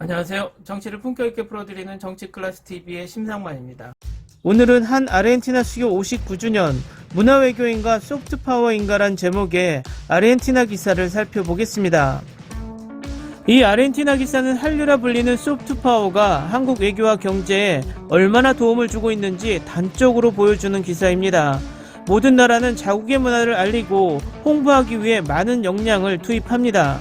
안녕하세요. 정치를 품격 있게 풀어드리는 정치클래스TV의 심상만입니다. 오늘은 한 아르헨티나 수교 59주년 문화외교인가 소프트파워인가란 제목의 아르헨티나 기사를 살펴보겠습니다. 이 아르헨티나 기사는 한류라 불리는 소프트파워가 한국 외교와 경제에 얼마나 도움을 주고 있는지 단적으로 보여주는 기사입니다. 모든 나라는 자국의 문화를 알리고 홍보하기 위해 많은 역량을 투입합니다.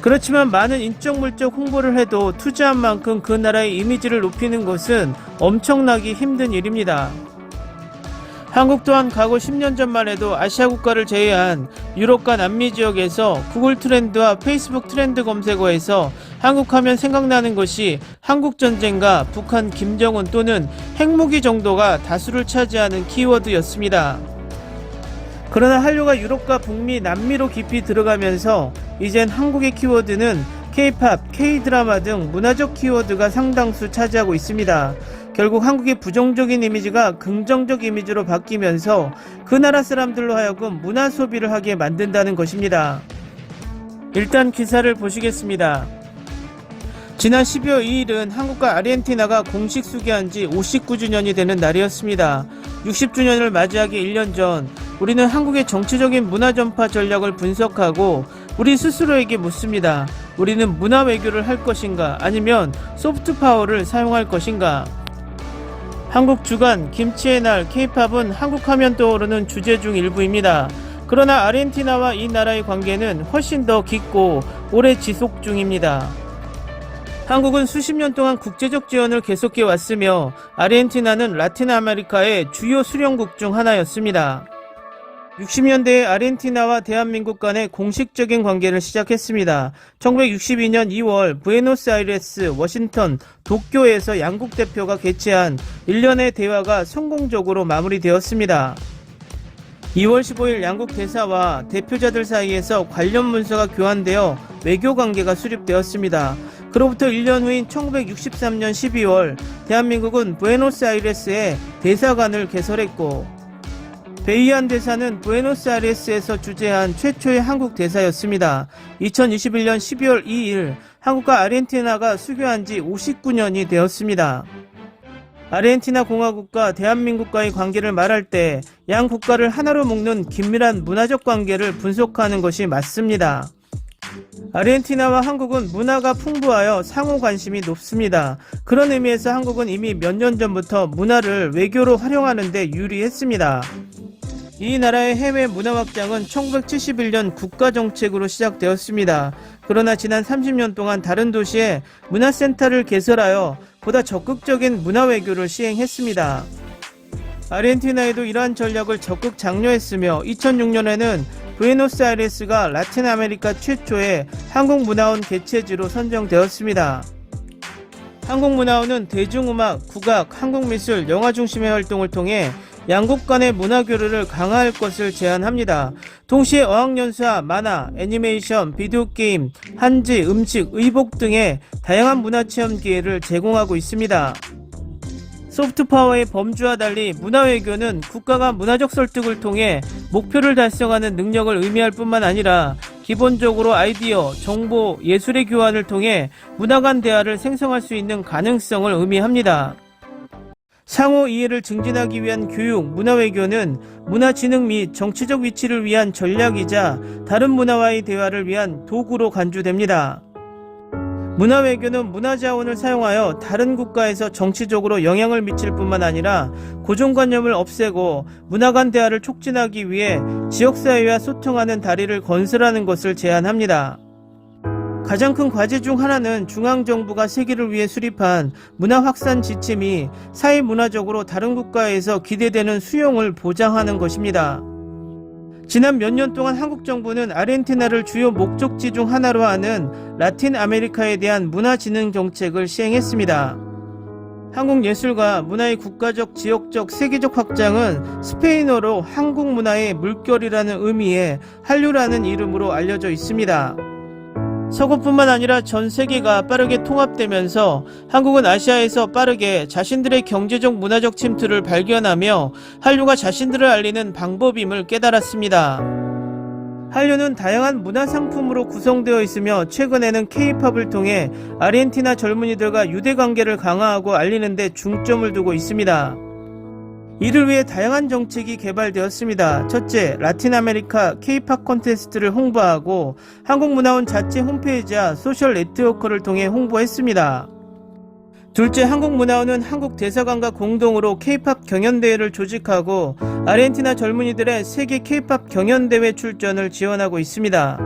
그렇지만 많은 인적 물적 홍보를 해도 투자한 만큼 그 나라의 이미지를 높이는 것은 엄청나기 힘든 일입니다. 한국 또한 과거 10년 전만 해도 아시아 국가를 제외한 유럽과 남미 지역에서 구글 트렌드와 페이스북 트렌드 검색어에서 한국하면 생각나는 것이 한국전쟁과 북한 김정은 또는 핵무기 정도가 다수를 차지하는 키워드였습니다. 그러나 한류가 유럽과 북미, 남미로 깊이 들어가면서 이젠 한국의 키워드는 K-팝, K-드라마 등 문화적 키워드가 상당수 차지하고 있습니다. 결국 한국의 부정적인 이미지가 긍정적 이미지로 바뀌면서 그 나라 사람들로 하여금 문화 소비를 하게 만든다는 것입니다. 일단 기사를 보시겠습니다. 지난 12월 2일은 한국과 아르헨티나가 공식 수교한 지 59주년이 되는 날이었습니다. 60주년을 맞이하기 1년 전 우리는 한국의 정치적인 문화 전파 전략을 분석하고 우리 스스로에게 묻습니다. 우리는 문화 외교를 할 것인가 아니면 소프트 파워를 사용할 것인가? 한국 주간 김치의 날 K-팝은 한국하면 떠오르는 주제 중 일부입니다. 그러나 아르헨티나와 이 나라의 관계는 훨씬 더 깊고 오래 지속 중입니다. 한국은 수십 년 동안 국제적 지원을 계속해 왔으며 아르헨티나는 라틴 아메리카의 주요 수령국 중 하나였습니다. 60년대에 아르헨티나와 대한민국 간의 공식적인 관계를 시작했습니다. 1962년 2월 부에노스아이레스, 워싱턴, 도쿄에서 양국 대표가 개최한 1년의 대화가 성공적으로 마무리되었습니다. 2월 15일 양국 대사와 대표자들 사이에서 관련 문서가 교환되어 외교 관계가 수립되었습니다. 그로부터 1년 후인 1963년 12월 대한민국은 부에노스아이레스에 대사관을 개설했고 베이안 대사는 부에노스아이레스에서 주재한 최초의 한국 대사였습니다. 2021년 12월 2일 한국과 아르헨티나가 수교한 지 59년이 되었습니다. 아르헨티나 공화국과 대한민국과의 관계를 말할 때 양 국가를 하나로 묶는 긴밀한 문화적 관계를 분석하는 것이 맞습니다. 아르헨티나와 한국은 문화가 풍부하여 상호 관심이 높습니다. 그런 의미에서 한국은 이미 몇 년 전부터 문화를 외교로 활용하는 데 유리했습니다. 이 나라의 해외 문화 확장은 1971년 국가정책으로 시작되었습니다. 그러나 지난 30년 동안 다른 도시에 문화센터를 개설하여 보다 적극적인 문화 외교를 시행했습니다. 아르헨티나에도 이러한 전략을 적극 장려했으며 2006년에는 부에노스아이레스가 라틴 아메리카 최초의 한국문화원 개최지로 선정되었습니다. 한국문화원은 대중음악, 국악, 한국미술, 영화 중심의 활동을 통해 양국 간의 문화교류를 강화할 것을 제안합니다. 동시에 어학연수와 만화, 애니메이션, 비디오게임, 한지, 음식, 의복 등의 다양한 문화체험 기회를 제공하고 있습니다. 소프트파워의 범주와 달리 문화외교는 국가가 문화적 설득을 통해 목표를 달성하는 능력을 의미할 뿐만 아니라 기본적으로 아이디어, 정보, 예술의 교환을 통해 문화 간 대화를 생성할 수 있는 가능성을 의미합니다. 상호 이해를 증진하기 위한 교육, 문화외교는 문화진흥 및 정치적 위치를 위한 전략이자 다른 문화와의 대화를 위한 도구로 간주됩니다. 문화외교는 문화자원을 사용하여 다른 국가에서 정치적으로 영향을 미칠 뿐만 아니라 고정관념을 없애고 문화 간 대화를 촉진하기 위해 지역사회와 소통하는 다리를 건설하는 것을 제안합니다. 가장 큰 과제 중 하나는 중앙정부가 세계를 위해 수립한 문화 확산 지침이 사회문화적으로 다른 국가에서 기대되는 수용을 보장하는 것입니다. 지난 몇 년 동안 한국 정부는 아르헨티나를 주요 목적지 중 하나로 하는 라틴 아메리카에 대한 문화진흥 정책을 시행했습니다. 한국 예술과 문화의 국가적, 지역적, 세계적 확장은 스페인어로 한국 문화의 물결이라는 의미의 한류라는 이름으로 알려져 있습니다. 서구뿐만 아니라 전 세계가 빠르게 통합되면서 한국은 아시아에서 빠르게 자신들의 경제적 문화적 침투를 발견하며 한류가 자신들을 알리는 방법임을 깨달았습니다. 한류는 다양한 문화 상품으로 구성되어 있으며 최근에는 K-팝을 통해 아르헨티나 젊은이들과 유대 관계를 강화하고 알리는 데 중점을 두고 있습니다. 이를 위해 다양한 정책이 개발되었습니다. 첫째, 라틴 아메리카 K-팝 콘테스트를 홍보하고 한국문화원 자체 홈페이지와 소셜 네트워크를 통해 홍보했습니다. 둘째, 한국문화원은 한국 대사관과 공동으로 K-팝 경연대회를 조직하고 아르헨티나 젊은이들의 세계 K-팝 경연대회 출전을 지원하고 있습니다.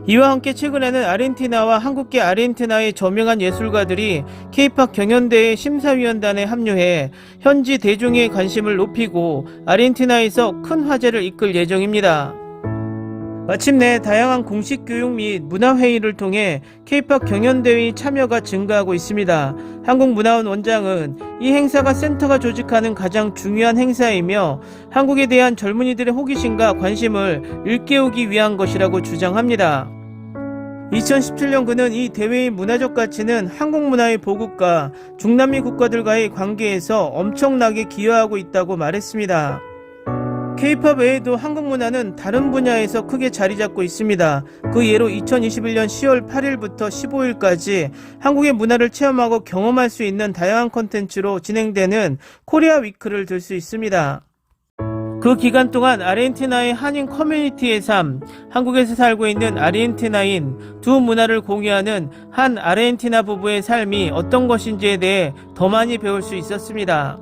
이와 함께 최근에는 아르헨티나와 한국계 아르헨티나의 저명한 예술가들이 K-팝 경연대회 심사위원단에 합류해 현지 대중의 관심을 높이고 아르헨티나에서 큰 화제를 이끌 예정입니다. 마침내 다양한 공식 교육 및 문화회의를 통해 K-팝 경연대회 참여가 증가하고 있습니다. 한국문화원 원장은 이 행사가 센터가 조직하는 가장 중요한 행사이며 한국에 대한 젊은이들의 호기심과 관심을 일깨우기 위한 것이라고 주장합니다. 2017년 그는 이 대회의 문화적 가치는 한국 문화의 보급과 중남미 국가들과의 관계에서 엄청나게 기여하고 있다고 말했습니다. K-팝 외에도 한국 문화는 다른 분야에서 크게 자리 잡고 있습니다. 그 예로 2021년 10월 8일부터 15일까지 한국의 문화를 체험하고 경험할 수 있는 다양한 콘텐츠로 진행되는 코리아 위크를 들 수 있습니다. 그 기간 동안 아르헨티나의 한인 커뮤니티의 삶, 한국에서 살고 있는 아르헨티나인 두 문화를 공유하는 한 아르헨티나 부부의 삶이 어떤 것인지에 대해 더 많이 배울 수 있었습니다.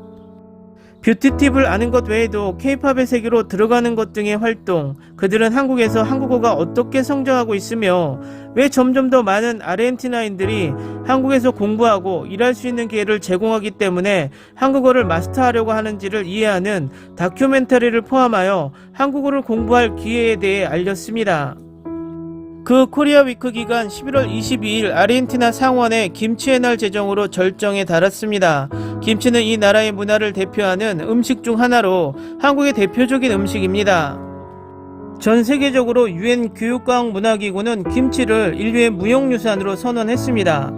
뷰티팁을 아는 것 외에도 K-팝의 세계로 들어가는 것 등의 활동, 그들은 한국에서 한국어가 어떻게 성장하고 있으며 왜 점점 더 많은 아르헨티나인들이 한국에서 공부하고 일할 수 있는 기회를 제공하기 때문에 한국어를 마스터하려고 하는지를 이해하는 다큐멘터리를 포함하여 한국어를 공부할 기회에 대해 알렸습니다. 그 코리아 위크 기간 11월 22일 아르헨티나 상원의 김치의 날 제정으로 절정에 달았습니다. 김치는 이 나라의 문화를 대표하는 음식 중 하나로 한국의 대표적인 음식입니다. 전 세계적으로 UN 교육과학문화기구는 김치를 인류의 무형유산으로 선언했습니다.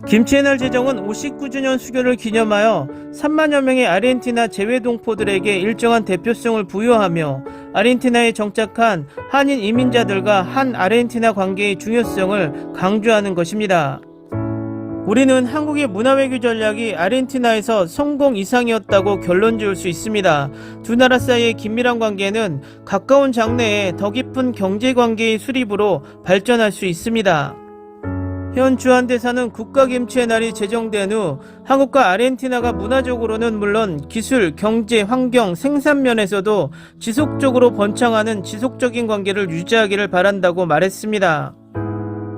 김치의 날 제정은 59주년 수교를 기념하여 3만여 명의 아르헨티나 재외동포들에게 일정한 대표성을 부여하며 아르헨티나에 정착한 한인 이민자들과 한 아르헨티나 관계의 중요성을 강조하는 것입니다. 우리는 한국의 문화외교 전략이 아르헨티나에서 성공 이상이었다고 결론 지을 수 있습니다. 두 나라 사이의 긴밀한 관계는 가까운 장래에 더 깊은 경제관계의 수립으로 발전할 수 있습니다. 현 주한대사는 국가김치의 날이 제정된 후 한국과 아르헨티나가 문화적으로는 물론 기술, 경제, 환경, 생산 면에서도 지속적으로 번창하는 지속적인 관계를 유지하기를 바란다고 말했습니다.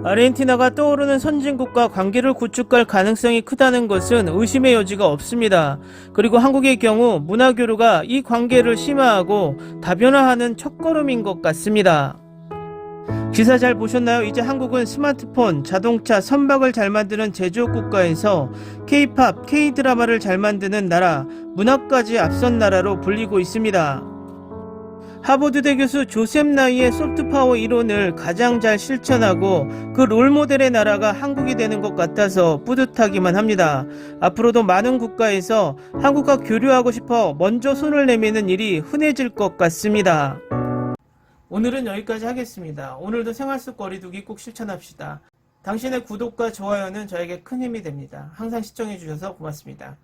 아르헨티나가 떠오르는 선진국과 관계를 구축할 가능성이 크다는 것은 의심의 여지가 없습니다. 그리고 한국의 경우 문화교류가 이 관계를 심화하고 다변화하는 첫걸음인 것 같습니다. 기사 잘 보셨나요? 이제 한국은 스마트폰, 자동차, 선박을 잘 만드는 제조업 국가에서 K-팝, K-드라마를 잘 만드는 나라, 문화까지 앞선 나라로 불리고 있습니다. 하버드대 교수 조셉 나이의 소프트파워 이론을 가장 잘 실천하고 그 롤모델의 나라가 한국이 되는 것 같아서 뿌듯하기만 합니다. 앞으로도 많은 국가에서 한국과 교류하고 싶어 먼저 손을 내미는 일이 흔해질 것 같습니다. 오늘은 여기까지 하겠습니다. 오늘도 생활 속 거리두기 꼭 실천합시다. 당신의 구독과 좋아요는 저에게 큰 힘이 됩니다. 항상 시청해주셔서 고맙습니다.